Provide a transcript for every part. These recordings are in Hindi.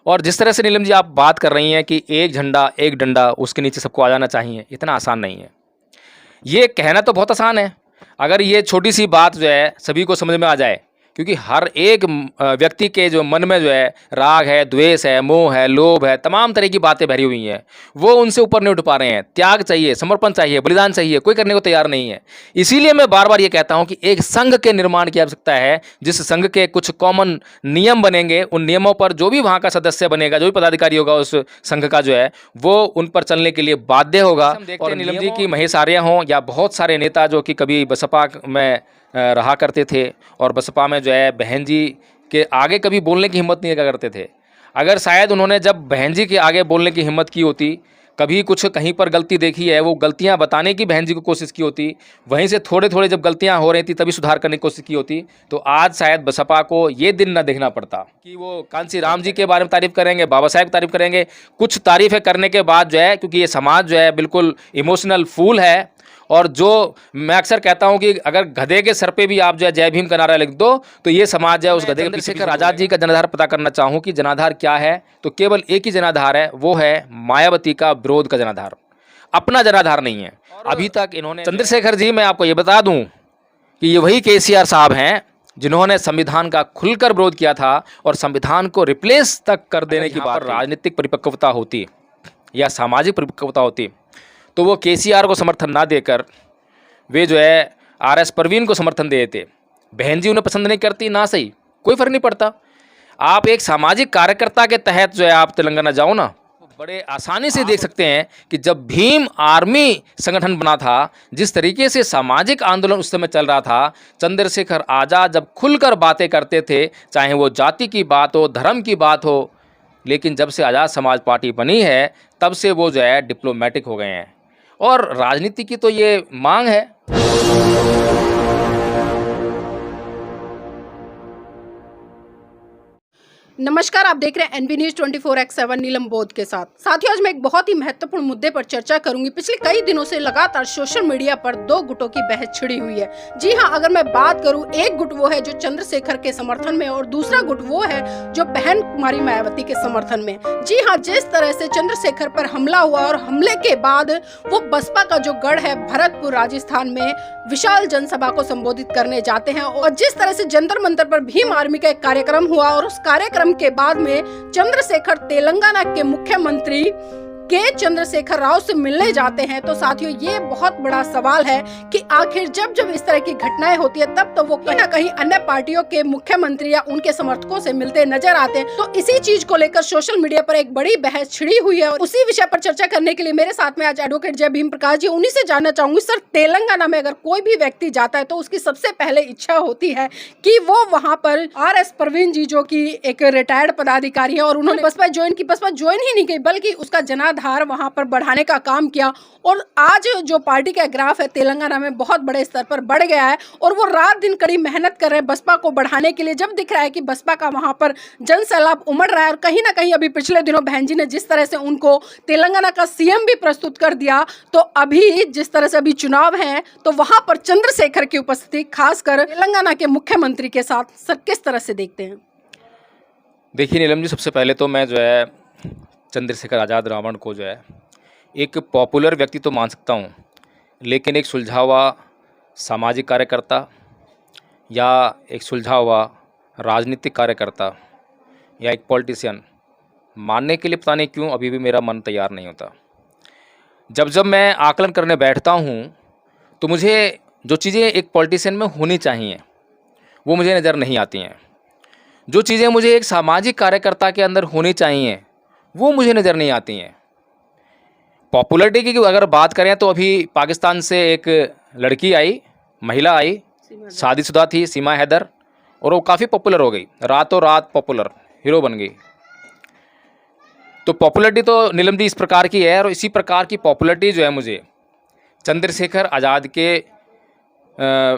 और जिस तरह से नीलम जी आप बात कर रही हैं कि एक झंडा एक डंडा उसके नीचे सबको आ जाना चाहिए, इतना आसान नहीं है। ये कहना तो बहुत आसान है, अगर ये छोटी सी बात जो है सभी को समझ में आ जाए, क्योंकि हर एक व्यक्ति के जो मन में जो है राग है, द्वेष है, मोह है, लोभ है, तमाम तरह की बातें भरी हुई हैं, वो उनसे ऊपर नहीं उठ पा रहे हैं। त्याग चाहिए, समर्पण चाहिए, बलिदान चाहिए, कोई करने को तैयार नहीं है। इसीलिए मैं बार बार ये कहता हूं कि एक संघ के निर्माण की आवश्यकता है, जिस संघ के कुछ कॉमन नियम बनेंगे, उन नियमों पर जो भी वहाँ का सदस्य बनेगा, जो भी पदाधिकारी होगा उस संघ का जो है, वो उन पर चलने के लिए बाध्य होगा। और नीलम जी की महेश आर्य हों या बहुत सारे नेता जो कि कभी बसपा में रहा करते थे और बसपा में जो है बहन जी के आगे कभी बोलने की हिम्मत नहीं किया करते थे। अगर शायद उन्होंने जब बहन जी के आगे बोलने की हिम्मत की होती, कभी कुछ कहीं पर गलती देखी है, वो गलतियां बताने की बहन जी को कोशिश की होती, वहीं से थोड़े थोड़े जब गलतियां हो रही थी तभी सुधार करने की कोशिश की होती, तो आज शायद बसपा को ये दिन न देखना पड़ता कि वो कांसी राम जी के बारे में तारीफ करेंगे, बाबा साहेब की तारीफ करेंगे। कुछ तारीफें करने के बाद जो है, क्योंकि ये समाज जो है बिल्कुल इमोशनल फूल है, और जो मैं अक्सर कहता हूं कि अगर गधे के सर पे भी आप जो है जय भीम का नारा लिख दो तो ये समाज है उस गधे के पीछे। आज़ाद जी का जनाधार पता करना चाहूँ कि जनाधार क्या है, तो केवल एक ही जनाधार है, वो है मायावती का विरोध का जनाधार, अपना जनाधार नहीं है। अभी तक इन्होंने चंद्रशेखर जी, मैं आपको ये बता दूं कि ये वही केसीआर साहब हैं जिन्होंने संविधान का खुलकर विरोध किया था और संविधान को रिप्लेस तक कर देने की बात राजनीतिक परिपक्वता होती या सामाजिक परिपक्वता होती, तो वो केसीआर को समर्थन ना देकर वे जो है आरएस परवीन को समर्थन दे देते। बहन जी उन्हें पसंद नहीं करती, ना सही, कोई फर्क नहीं पड़ता। आप एक सामाजिक कार्यकर्ता के तहत जो है आप तेलंगाना जाओ ना, बड़े आसानी से देख सकते हैं कि जब भीम आर्मी संगठन बना था, जिस तरीके से सामाजिक आंदोलन उस समय चल रहा था, चंद्रशेखर आज़ाद जब खुलकर बातें करते थे, चाहे वो जाति की बात हो, धर्म की बात हो, लेकिन जब से आज़ाद समाज पार्टी बनी है तब से वो जो है डिप्लोमेटिक हो गए हैं और राजनीति की तो ये मांग है। नमस्कार, आप देख रहे हैं एनबी न्यूज 24x7 नीलम बोध के साथ। साथियों, आज मैं एक बहुत ही महत्वपूर्ण मुद्दे पर चर्चा करूंगी। पिछले कई दिनों से लगातार सोशल मीडिया पर दो गुटों की बहस छिड़ी हुई है। जी हां, अगर मैं बात करूं, एक गुट वो है जो चंद्रशेखर के समर्थन में और दूसरा गुट वो है जो बहन कुमारी मायावती के समर्थन में। जी हाँ, जिस तरह से चंद्रशेखर पर हमला हुआ और हमले के बाद वो बसपा का जो गढ़ है भरतपुर राजस्थान में विशाल जनसभा को संबोधित करने जाते हैं, और जिस तरह से जंतर मंतर पर भीम आर्मी का एक कार्यक्रम हुआ और उस कार्यक्रम के बाद में चंद्रशेखर तेलंगाना के मुख्यमंत्री के चंद्रशेखर राव से मिलने जाते हैं, तो साथियों ये बहुत बड़ा सवाल है कि आखिर जब जब इस तरह की घटनाएं होती है तब तो वो कहीं ना कहीं अन्य पार्टियों के मुख्यमंत्री या उनके समर्थकों से मिलते नजर आते हैं। तो इसी चीज को लेकर सोशल मीडिया पर एक बड़ी बहस छिड़ी हुई है और उसी विषय पर चर्चा करने के लिए मेरे साथ में आज एडवोकेट जय भीम प्रकाश जी। उन्हीं से जानना चाहूंगी, सर, तेलंगाना में अगर कोई भी व्यक्ति जाता है तो उसकी सबसे पहले इच्छा होती है कि वो वहाँ पर आरएस परवीन जी, जो की एक रिटायर्ड पदाधिकारी है और उन्होंने बसपा ज्वाइन की, बसपा ज्वाइन ही नहीं की बल्कि उसका जनाधार वहां पर बढ़ाने का काम किया, और आज जो पार्टी का ग्राफ है तेलंगाना में बहुत बड़े स्तर पर बढ़ गया है और वो रात दिन कड़ी मेहनत कर रहे हैं बसपा को बढ़ाने के लिए। जब दिख रहा है कि बसपा का वहां पर जन सैलाब उमड़ रहा है और कहीं ना कहीं अभी पिछले दिनों बहन जी ने जिस तरह से उनको तेलंगाना का सीएम भी प्रस्तुत कर दिया, तो अभी जिस तरह से अभी चुनाव है तो वहां पर चंद्रशेखर की उपस्थिति खासकर तेलंगाना के मुख्यमंत्री के साथ सर किस तरह से देखते हैं? देखिए नीलम जी, सबसे पहले तो मैं जो है चंद्रशेखर आज़ाद रावण को जो है एक पॉपुलर व्यक्ति तो मान सकता हूँ, लेकिन एक सुलझा हुआ सामाजिक कार्यकर्ता या एक सुलझा हुआ राजनीतिक कार्यकर्ता या एक पॉलिटिशियन मानने के लिए पता नहीं क्यों अभी भी मेरा मन तैयार नहीं होता। जब जब मैं आकलन करने बैठता हूँ तो मुझे जो चीज़ें एक पॉलिटिशियन में होनी चाहिए वो मुझे नज़र नहीं आती हैं। जो चीज़ें मुझे एक सामाजिक कार्यकर्ता के अंदर होनी चाहिए वो मुझे नज़र नहीं आती हैं। पॉपुलरिटी की अगर बात करें तो अभी पाकिस्तान से एक लड़की आई, महिला आई, शादीशुदा थी, सीमा हैदर, और वो काफ़ी पॉपुलर हो गई, रातों रात पॉपुलर हीरो बन गई। तो पॉपुलरिटी तो नीलम जी इस प्रकार की है, और इसी प्रकार की पॉपुलरिटी जो है मुझे चंद्रशेखर आज़ाद के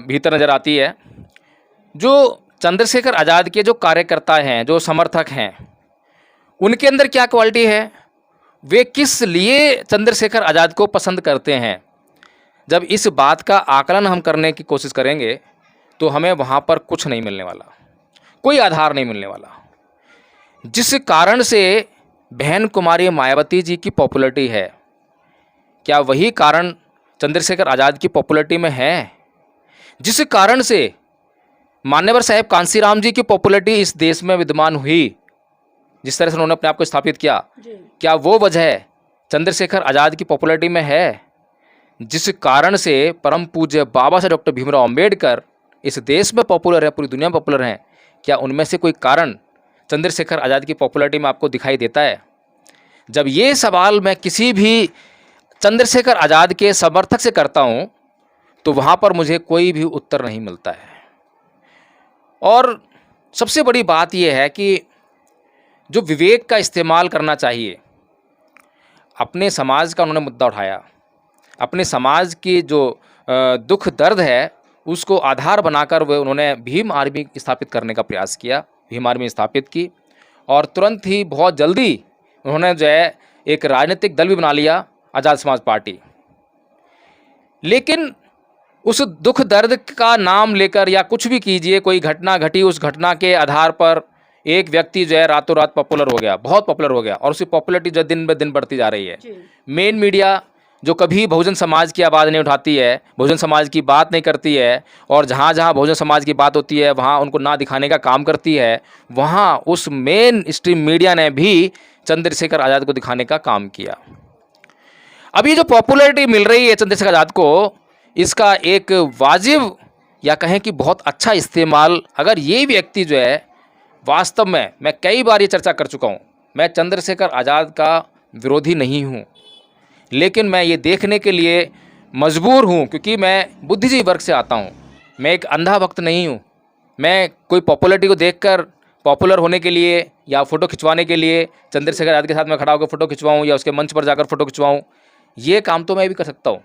भीतर नज़र आती है। जो चंद्रशेखर आज़ाद के जो कार्यकर्ता हैं, जो समर्थक हैं, उनके अंदर क्या क्वालिटी है, वे किस लिए चंद्रशेखर आज़ाद को पसंद करते हैं। जब इस बात का आकलन हम करने की कोशिश करेंगे तो हमें वहाँ पर कुछ नहीं मिलने वाला, कोई आधार नहीं मिलने वाला। जिस कारण से बहन कुमारी मायावती जी की पॉपुलैरिटी है, क्या वही कारण चंद्रशेखर आज़ाद की पॉपुलैरिटी में है? जिस कारण से मान्यवर साहेब कांसीराम जी की पॉपुलैरिटी इस देश में विद्यमान हुई, जिस तरह से उन्होंने अपने आप को स्थापित किया, क्या वो वजह चंद्रशेखर आज़ाद की पॉपुलैरिटी में है? जिस कारण से परम पूज्य बाबा साहब डॉक्टर भीमराव अंबेडकर इस देश में पॉपुलर है, पूरी दुनिया में पॉपुलर हैं, क्या उनमें से कोई कारण चंद्रशेखर आज़ाद की पॉपुलैरिटी में आपको दिखाई देता है? जब ये सवाल मैं किसी भी चंद्रशेखर आज़ाद के समर्थक से करता हूँ तो वहाँ पर मुझे कोई भी उत्तर नहीं मिलता है। और सबसे बड़ी बात यह है कि जो विवेक का इस्तेमाल करना चाहिए, अपने समाज का उन्होंने मुद्दा उठाया, अपने समाज की जो दुख दर्द है उसको आधार बनाकर वो उन्होंने भीम आर्मी स्थापित करने का प्रयास किया, भीम आर्मी स्थापित की और तुरंत ही बहुत जल्दी उन्होंने जो है एक राजनीतिक दल भी बना लिया, आज़ाद समाज पार्टी। लेकिन उस दुख दर्द का नाम लेकर या कुछ भी कीजिए, कोई घटना घटी, उस घटना के आधार पर एक व्यक्ति जो है रातों रात पॉपुलर हो गया, बहुत पॉपुलर हो गया और उसकी पॉपुलैरिटी जो दिन ब दिन बढ़ती जा रही है। मेन मीडिया जो कभी बहुजन समाज की आवाज़ नहीं उठाती है, बहुजन समाज की बात नहीं करती है और जहाँ जहाँ बहुजन समाज की बात होती है वहाँ उनको ना दिखाने का काम करती है, वहाँ उस मेन स्ट्रीम मीडिया ने भी चंद्रशेखर आज़ाद को दिखाने का काम किया। अब ये जो पॉपुलैरिटी मिल रही है चंद्रशेखर आज़ाद को, इसका एक वाजिब या कहें कि बहुत अच्छा इस्तेमाल अगर ये व्यक्ति जो है, वास्तव में मैं कई बार ये चर्चा कर चुका हूँ, मैं चंद्रशेखर आज़ाद का विरोधी नहीं हूँ, लेकिन मैं ये देखने के लिए मजबूर हूँ क्योंकि मैं बुद्धिजीवी वर्ग से आता हूँ, मैं एक अंधा भक्त नहीं हूँ। मैं कोई पॉपुलैरिटी को देखकर पॉपुलर होने के लिए या फ़ोटो खिंचवाने के लिए चंद्रशेखर आज़ाद के साथ में खड़ा होकर फ़ोटो खिंचवाऊँ या उसके मंच पर जाकर फ़ोटो खिंचवाऊँ, ये काम तो मैं भी कर सकता हूँ,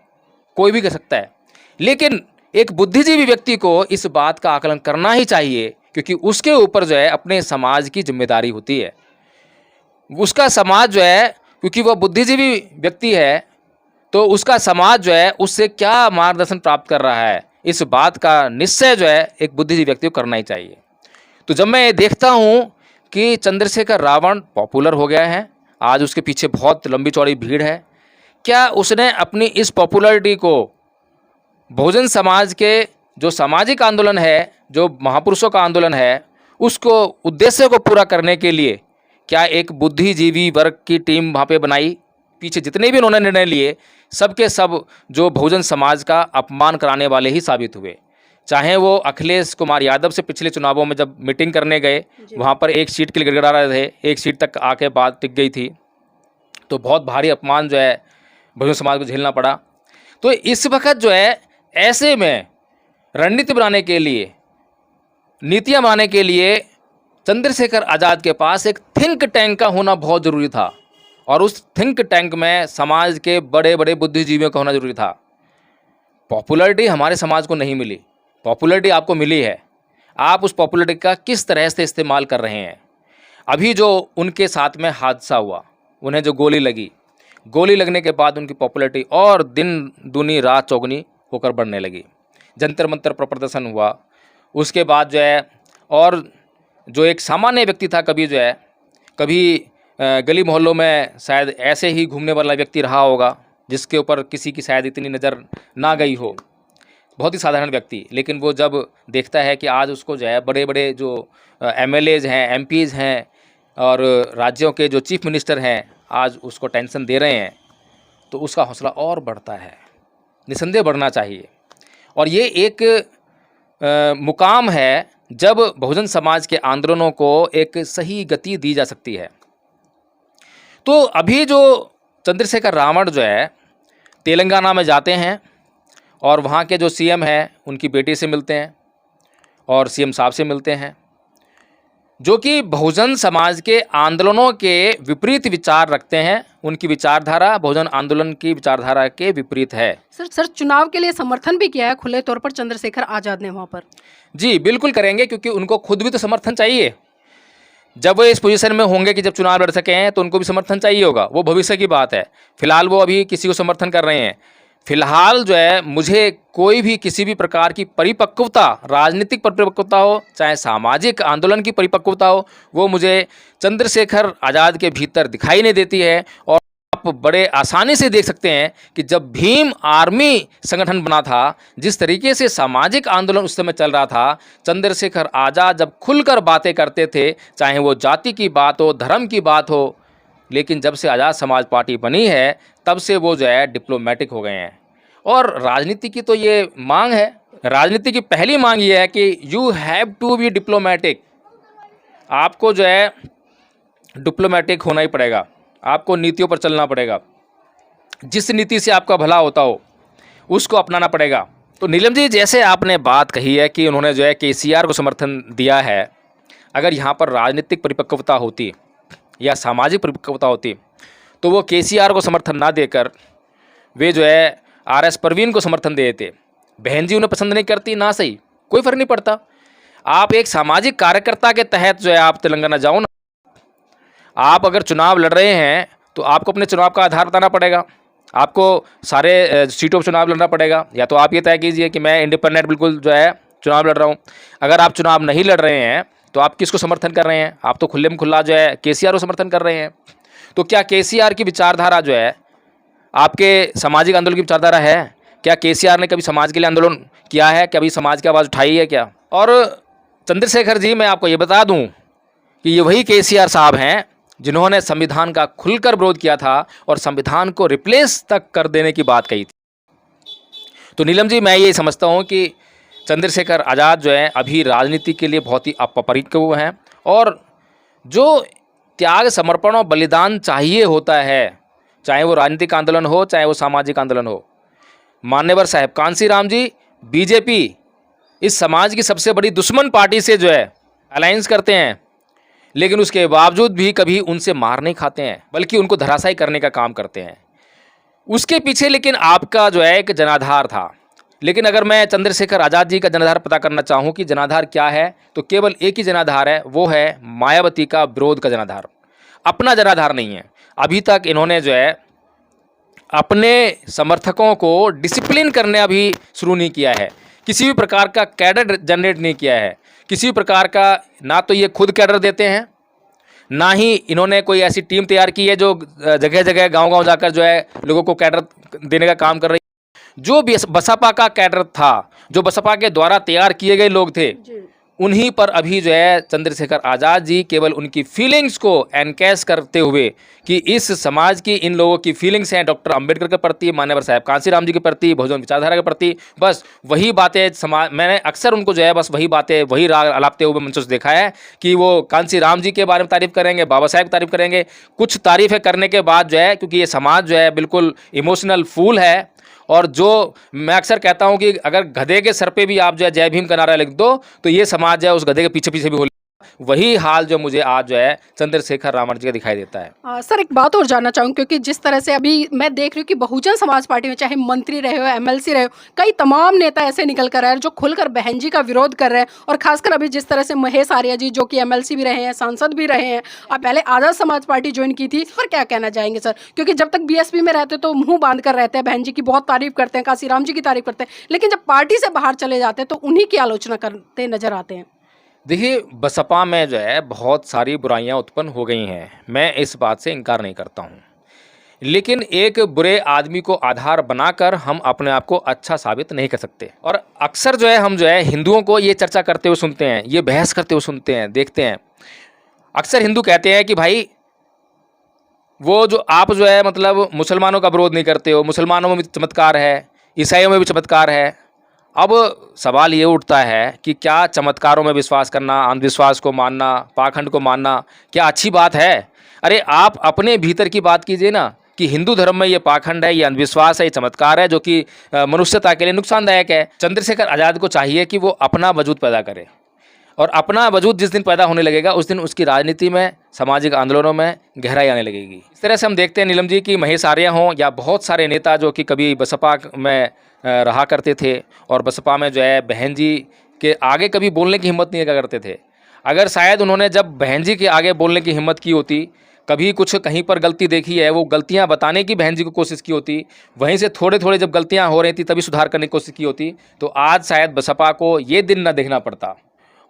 कोई भी कर सकता है। लेकिन एक बुद्धिजीवी व्यक्ति को इस बात का आकलन करना ही चाहिए क्योंकि उसके ऊपर जो है अपने समाज की जिम्मेदारी होती है। उसका समाज जो है, क्योंकि वह बुद्धिजीवी व्यक्ति है, तो उसका समाज जो है उससे क्या मार्गदर्शन प्राप्त कर रहा है, इस बात का निश्चय जो है एक बुद्धिजीवी व्यक्ति को करना ही चाहिए। तो जब मैं ये देखता हूँ कि चंद्रशेखर रावण पॉपुलर हो गया है, आज उसके पीछे बहुत लंबी चौड़ी भीड़ है, क्या उसने अपनी इस पॉपुलैरिटी को बहुजन समाज के जो सामाजिक आंदोलन है, जो महापुरुषों का आंदोलन है, उसको उद्देश्य को पूरा करने के लिए क्या एक बुद्धिजीवी वर्ग की टीम वहाँ पे बनाई? पीछे जितने भी उन्होंने निर्णय लिए सबके सब जो बहुजन समाज का अपमान कराने वाले ही साबित हुए। चाहे वो अखिलेश कुमार यादव से पिछले चुनावों में जब मीटिंग करने गए, वहाँ पर एक सीट के लिए गिड़गिड़ा रहे थे, एक सीट तक आके बात टिक गई थी, तो बहुत भारी अपमान जो है बहुजन समाज को झेलना पड़ा। तो इस वक्त जो है ऐसे में रणनीति बनाने के लिए, नीतियाँ बनाने के लिए चंद्रशेखर आज़ाद के पास एक थिंक टैंक का होना बहुत ज़रूरी था और उस थिंक टैंक में समाज के बड़े बड़े बुद्धिजीवियों का होना ज़रूरी था। पॉपुलैरिटी हमारे समाज को नहीं मिली, पॉपुलैरिटी आपको मिली है, आप उस पॉपुलैरिटी का किस तरह से इस्तेमाल कर रहे हैं। अभी जो उनके साथ में हादसा हुआ, उन्हें जो गोली लगी, गोली लगने के बाद उनकी पॉपुलैरिटी और दिन दूनी रात चौगुनी होकर बढ़ने लगी। जंतर मंतर पर प्रदर्शन हुआ, उसके बाद जो है और जो एक सामान्य व्यक्ति था, कभी जो है कभी गली मोहल्लों में शायद ऐसे ही घूमने वाला व्यक्ति रहा होगा जिसके ऊपर किसी की शायद इतनी नज़र ना गई हो, बहुत ही साधारण व्यक्ति, लेकिन वो जब देखता है कि आज उसको जो है बड़े बड़े जो MLAs हैं, MPs हैं और राज्यों के जो चीफ मिनिस्टर हैं आज उसको टेंशन दे रहे हैं, तो उसका हौसला और बढ़ता है, निसंदेह बढ़ना चाहिए। और ये एक मुकाम है जब बहुजन समाज के आंदोलनों को एक सही गति दी जा सकती है। तो अभी जो चंद्रशेखर रावण जो है तेलंगाना में जाते हैं और वहाँ के जो CM हैं उनकी बेटी से मिलते हैं और CM साहब से मिलते हैं, जो कि बहुजन समाज के आंदोलनों के विपरीत विचार रखते हैं। उनकी विचारधारा बहुजन आंदोलन की विचारधारा के विपरीत है। सर चुनाव के लिए समर्थन भी किया है खुले तौर पर चंद्रशेखर आज़ाद ने वहाँ पर? जी बिल्कुल करेंगे, क्योंकि उनको खुद भी तो समर्थन चाहिए। जब वो इस पोजीशन में होंगे कि जब चुनाव लड़ सकें तो उनको भी समर्थन चाहिए होगा, वो भविष्य की बात है। फिलहाल वो अभी किसी को समर्थन कर रहे हैं। फिलहाल जो है मुझे कोई भी किसी भी प्रकार की परिपक्वता, राजनीतिक परिपक्वता हो चाहे सामाजिक आंदोलन की परिपक्वता हो, वो मुझे चंद्रशेखर आज़ाद के भीतर दिखाई नहीं देती है। और आप बड़े आसानी से देख सकते हैं कि जब भीम आर्मी संगठन बना था, जिस तरीके से सामाजिक आंदोलन उस समय चल रहा था, चंद्रशेखर आज़ाद जब खुलकर बातें करते थे, चाहे वो जाति की बात हो, धर्म की बात हो, लेकिन जब से आज़ाद समाज पार्टी बनी है तब से वो जो है डिप्लोमेटिक हो गए हैं। और राजनीति की तो ये मांग है, राजनीति की पहली मांग ये है कि you have to be diplomatic. आपको जो है डिप्लोमेटिक होना ही पड़ेगा, आपको नीतियों पर चलना पड़ेगा, जिस नीति से आपका भला होता हो उसको अपनाना पड़ेगा। तो नीलम जी, जैसे आपने बात कही है कि उन्होंने जो है केसीआर को समर्थन दिया है, अगर यहाँ पर राजनीतिक परिपक्वता होती या सामाजिक परिपक्वता होती तो वो केसीआर को समर्थन ना देकर वे जो है आरएस परवीन को समर्थन दे देते। बहन जी उन्हें पसंद नहीं करती ना, सही, कोई फ़र्क नहीं पड़ता। आप एक सामाजिक कार्यकर्ता के तहत जो है आप तेलंगाना जाओ ना। आप अगर चुनाव लड़ रहे हैं तो आपको अपने चुनाव का आधार बताना पड़ेगा, आपको सारे सीटों पर चुनाव लड़ना पड़ेगा। या तो आप ये तय कीजिए कि मैं इंडिपेंडेंट बिल्कुल जो है चुनाव लड़ रहा हूँ। अगर आप चुनाव नहीं लड़ रहे हैं तो आप किसको समर्थन कर रहे हैं? आप तो खुले में खुला जो है केसीआर को समर्थन कर रहे हैं। तो क्या केसीआर की विचारधारा जो है आपके सामाजिक आंदोलन की विचारधारा है? क्या केसीआर ने कभी समाज के लिए आंदोलन किया है? कभी समाज की आवाज़ उठाई है क्या? और चंद्रशेखर जी, मैं आपको ये बता दूं कि ये वही केसीआर साहब हैं जिन्होंने संविधान का खुलकर विरोध किया था और संविधान को रिप्लेस तक कर देने की बात कही थी। तो नीलम जी, मैं ये समझता हूँ कि चंद्रशेखर आज़ाद जो है अभी राजनीति के लिए बहुत ही अपरिपक्व हैं। और जो त्याग, समर्पण और बलिदान चाहिए होता है, चाहे वो राजनीतिक आंदोलन हो चाहे वो सामाजिक आंदोलन हो। मान्यवर साहब कांसी राम जी बीजेपी इस समाज की सबसे बड़ी दुश्मन पार्टी से जो है अलायंस करते हैं, लेकिन उसके बावजूद भी कभी उनसे मार नहीं खाते हैं, बल्कि उनको धराशायी करने का काम करते हैं। उसके पीछे लेकिन आपका जो है एक जनाधार था। लेकिन अगर मैं चंद्रशेखर आज़ाद जी का जनाधार पता करना चाहूँ कि जनाधार क्या है, तो केवल एक ही जनाधार है, वो है मायावती का विरोध का जनाधार, अपना जनाधार नहीं है। अभी तक इन्होंने जो है अपने समर्थकों को डिसिप्लिन करने अभी शुरू नहीं किया है, किसी भी प्रकार का कैडर जनरेट नहीं किया है, किसी भी प्रकार का, ना तो ये खुद कैडर देते हैं, ना ही इन्होंने कोई ऐसी टीम तैयार की है जो जगह जगह गांव-गांव जाकर जो है लोगों को कैडर देने का काम कर रही है। जो भी बसपा का कैडर था, जो बसपा के द्वारा तैयार किए गए लोग थे, उन्हीं पर अभी जो है चंद्रशेखर आज़ाद जी केवल उनकी फीलिंग्स को एनकैश करते हुए कि इस समाज की इन लोगों की फीलिंग्स हैं डॉक्टर अंबेडकर के प्रति, मान्यवर साहब कांसी राम जी के प्रति, बहुजन विचारधारा के प्रति, बस वही बातें समाज, मैंने अक्सर उनको जो है बस वही बातें, वही राग अलापते हुए मंचों से देखा है कि वो कांसी राम जी के बारे में तारीफ़ करेंगे, बाबा साहेब की तारीफ़ करेंगे। कुछ तारीफ़ें करने के बाद जो है, क्योंकि ये समाज जो है बिल्कुल इमोशनल फूल है, और जो मैं अक्सर कहता हूं कि अगर गधे के सर पे भी आप जो है जय भीम का नारा लिख दो तो ये समाज है उस गधे के पीछे पीछे भी हो, वही हाल जो मुझे आज जो है चंद्रशेखर रामार्ज जी का दिखाई देता है। सर, एक बात और जानना चाहूँगी, क्योंकि जिस तरह से अभी मैं देख रही हूँ कि बहुजन समाज पार्टी में चाहे मंत्री रहे हो, एमएलसी रहे हो, कई तमाम नेता ऐसे निकल कर आए हैं जो खुलकर बहन जी का विरोध कर रहे हैं। और खासकर अभी जिस तरह से महेश आर्या जी, जो कि एमएलसी भी रहे हैं, सांसद भी रहे हैं, और पहले आज़ाद समाज पार्टी ज्वाइन की थी, इस पर क्या कहना चाहेंगे सर? क्योंकि जब तक बीएसपी में रहते तो मुँह बांध कर रहते हैं, बहन जी की बहुत तारीफ करते हैं, कांसी राम जी की तारीफ करते हैं, लेकिन जब पार्टी से बाहर चले जाते हैं तो उन्हीं की आलोचना करते नजर आते हैं। देखिए, बसपा में जो है बहुत सारी बुराइयां उत्पन्न हो गई हैं, मैं इस बात से इनकार नहीं करता हूं, लेकिन एक बुरे आदमी को आधार बनाकर हम अपने आप को अच्छा साबित नहीं कर सकते। और अक्सर जो है हम जो है हिंदुओं को ये चर्चा करते हुए सुनते हैं, ये बहस करते हुए सुनते हैं, देखते हैं। अक्सर हिंदू कहते हैं कि भाई वो जो आप जो है मतलब मुसलमानों का विरोध नहीं करते हो, मुसलमानों में भी चमत्कार है, ईसाइयों में भी चमत्कार है। अब सवाल ये उठता है कि क्या चमत्कारों में विश्वास करना, अंधविश्वास को मानना, पाखंड को मानना क्या अच्छी बात है? अरे आप अपने भीतर की बात कीजिए ना कि हिंदू धर्म में ये पाखंड है, ये अंधविश्वास है, ये चमत्कार है जो कि मनुष्यता के लिए नुकसानदायक है। चंद्रशेखर आज़ाद को चाहिए कि वो अपना वजूद पैदा करे, और अपना वजूद जिस दिन पैदा होने लगेगा उस दिन उसकी राजनीति में, सामाजिक आंदोलनों में गहराई आने लगेगी। इस तरह से हम देखते हैं नीलम जी कि महेश आर्या हों या बहुत सारे नेता जो कि कभी बसपा में रहा करते थे और बसपा में जो है बहन जी के आगे कभी बोलने की हिम्मत नहीं करते थे। अगर शायद उन्होंने जब बहन जी के आगे बोलने की हिम्मत की होती कभी कुछ कहीं पर गलती देखी है, वो गलतियां बताने की बहन जी को कोशिश की होती, वहीं से थोड़े थोड़े जब गलतियां हो रही थी तभी सुधार करने की कोशिश की होती, तो आज शायद बसपा को ये दिन न देखना पड़ता।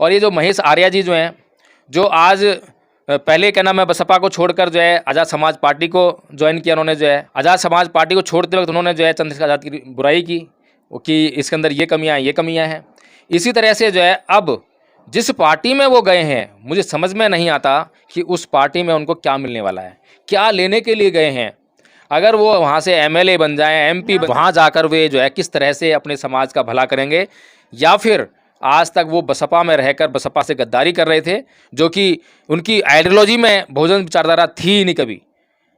और ये जो महेश आर्या जी जो हैं, जो आज पहले क्या नाम है बसपा को छोड़कर जो है आज़ाद समाज पार्टी को ज्वाइन किया, उन्होंने जो है आज़ाद समाज पार्टी को छोड़ते वक्त उन्होंने जो है चंद्रशेखर आज़ाद की बुराई की कि इसके अंदर ये कमियां हैं। इसी तरह से जो है अब जिस पार्टी में वो गए हैं, मुझे समझ में नहीं आता कि उस पार्टी में उनको क्या मिलने वाला है, क्या लेने के लिए गए हैं। अगर वो वहाँ से एमएलए बन जाएं, एमपी वहाँ जाकर वे जो है किस तरह से अपने समाज का भला करेंगे, या फिर आज तक वो बसपा में रहकर बसपा से गद्दारी कर रहे थे, जो कि उनकी आइडियोलॉजी में बहुजन विचारधारा थी ही नहीं कभी।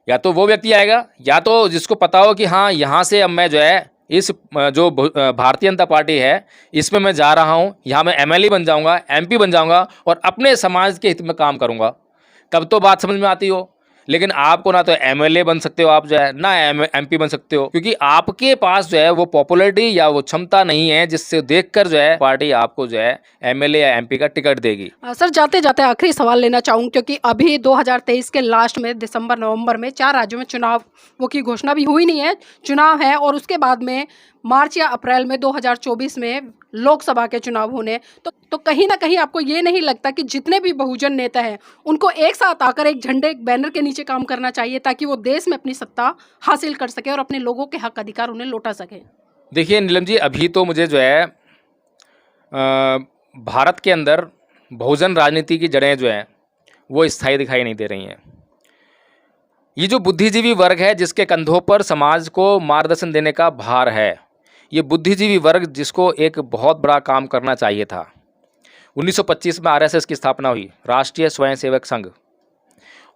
या तो वो व्यक्ति आएगा, या तो जिसको पता हो कि हाँ यहाँ से अब मैं जो है इस जो भारतीय जनता पार्टी है इसमें मैं जा रहा हूँ, यहाँ मैं एमएलए बन जाऊँगा, एमपी बन जाऊँगा और अपने समाज के हित में काम करूँगा, तब तो बात समझ में आती हो। लेकिन आपको ना तो एमएलए बन सकते हो आप जो है, ना एमपी बन सकते हो, क्योंकि आपके पास जो है वो पॉपुलैरिटी या वो क्षमता नहीं है जिससे देखकर जो है पार्टी आपको जो है एमएलए या एमपी का टिकट देगी। सर, जाते जाते आखिरी सवाल लेना चाहूँ, क्योंकि अभी 2023 के लास्ट में दिसंबर नवंबर में 4 राज्यों में चुनाव वो की घोषणा भी हुई नहीं है, चुनाव है, और उसके बाद में मार्च या अप्रैल में 2024 में लोकसभा के चुनाव होने। तो कहीं ना कहीं आपको ये नहीं लगता कि जितने भी बहुजन नेता हैं उनको एक साथ आकर एक झंडे, एक बैनर के नीचे काम करना चाहिए, ताकि वो देश में अपनी सत्ता हासिल कर सके और अपने लोगों के हक अधिकार उन्हें लौटा सके? देखिए नीलम जी, अभी तो मुझे जो है भारत के अंदर बहुजन राजनीति की जड़ें जो हैं वो स्थायी दिखाई नहीं दे रही हैं। ये जो बुद्धिजीवी वर्ग है जिसके कंधों पर समाज को मार्गदर्शन देने का भार है, ये बुद्धिजीवी वर्ग जिसको एक बहुत बड़ा काम करना चाहिए था। 1925 में आरएसएस की स्थापना हुई, राष्ट्रीय स्वयंसेवक संघ,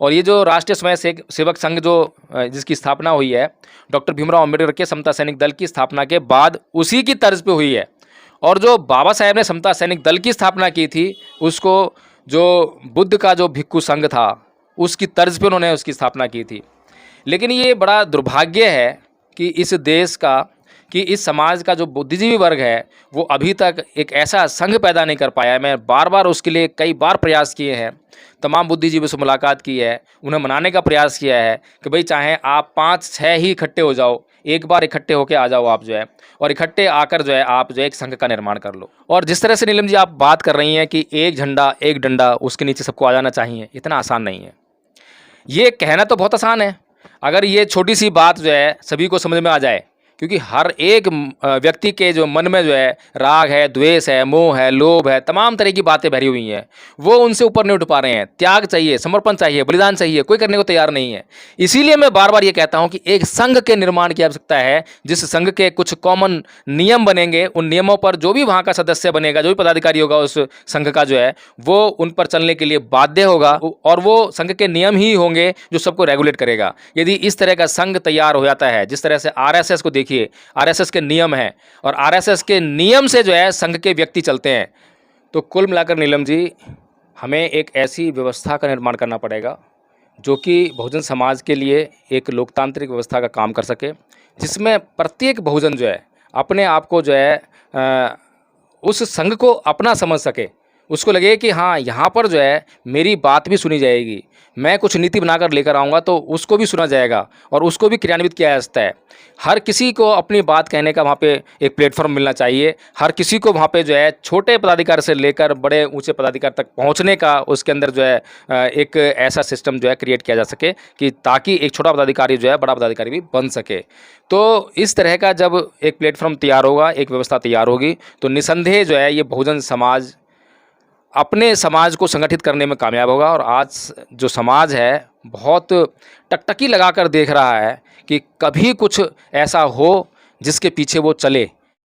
और ये जो राष्ट्रीय स्वयंसेवक संघ जो जिसकी स्थापना हुई है डॉक्टर भीमराव अम्बेडकर के समता सैनिक दल की स्थापना के बाद उसी की तर्ज पे हुई है। और जो बाबा साहेब ने समता सैनिक दल की स्थापना की थी, उसको जो बुद्ध का जो भिक्खु संघ था उसकी तर्ज पे उन्होंने उसकी स्थापना की थी। लेकिन ये बड़ा दुर्भाग्य है कि इस देश का, कि इस समाज का जो बुद्धिजीवी वर्ग है वो अभी तक एक ऐसा संघ पैदा नहीं कर पाया है। मैं बार बार उसके लिए कई बार प्रयास किए हैं, तमाम बुद्धिजीवियों से मुलाकात की है, उन्हें मनाने का प्रयास किया है कि भाई चाहे आप 5-6 ही इकट्ठे हो जाओ, एक बार इकट्ठे होकर आ जाओ आप जो है, और इकट्ठे आकर जो है आप जो है एक संघ का निर्माण कर लो। और जिस तरह से नीलम जी आप बात कर रही हैं कि एक झंडा एक डंडा, उसके नीचे सबको आ जाना चाहिए, इतना आसान नहीं है। ये कहना तो बहुत आसान है, अगर ये छोटी सी बात जो है सभी को समझ में आ जाए, क्योंकि हर एक व्यक्ति के जो मन में जो है राग है, द्वेष है, मोह है, लोभ है, तमाम तरह की बातें भरी हुई हैं, वो उनसे ऊपर नहीं उठ पा रहे हैं। त्याग चाहिए, समर्पण चाहिए, बलिदान चाहिए, कोई करने को तैयार नहीं है। इसीलिए मैं बार बार ये कहता हूं कि एक संघ के निर्माण की आवश्यकता है, जिस संघ के कुछ कॉमन नियम बनेंगे, उन नियमों पर जो भी वहाँ का सदस्य बनेगा, जो भी पदाधिकारी होगा उस संघ का जो है, वो उन पर चलने के लिए बाध्य होगा, और वो संघ के नियम ही होंगे जो सबको रेगुलेट करेगा। यदि इस तरह का संघ तैयार हो जाता है, जिस तरह से आरएसएस को देखिए, आरएसएस के नियम हैं और आरएसएस के नियम से जो है संघ के व्यक्ति चलते हैं, तो कुल मिलाकर नीलम जी हमें एक ऐसी व्यवस्था का निर्माण करना पड़ेगा जो कि बहुजन समाज के लिए एक लोकतांत्रिक व्यवस्था का काम कर सके, जिसमें प्रत्येक बहुजन जो है अपने आप को जो है उस संघ को अपना समझ सके, उसको लगे कि हाँ यहाँ पर जो है मेरी बात भी सुनी जाएगी, मैं कुछ नीति बनाकर लेकर आऊँगा तो उसको भी सुना जाएगा और उसको भी क्रियान्वित किया जा सकता है। हर किसी को अपनी बात कहने का वहाँ पे एक प्लेटफॉर्म मिलना चाहिए, हर किसी को वहाँ पे जो है छोटे पदाधिकारी से लेकर बड़े ऊंचे पदाधिकारी तक पहुँचने का उसके अंदर जो है एक ऐसा सिस्टम जो है क्रिएट किया जा सके कि ताकि एक छोटा पदाधिकारी जो है बड़ा पदाधिकारी भी बन सके। तो इस तरह का जब एक प्लेटफॉर्म तैयार होगा, एक व्यवस्था तैयार होगी, तो निसंदेह जो है ये बहुजन समाज अपने समाज को संगठित करने में कामयाब होगा। और आज जो समाज है बहुत टकटकी लगाकर देख रहा है कि कभी कुछ ऐसा हो जिसके पीछे वो चले।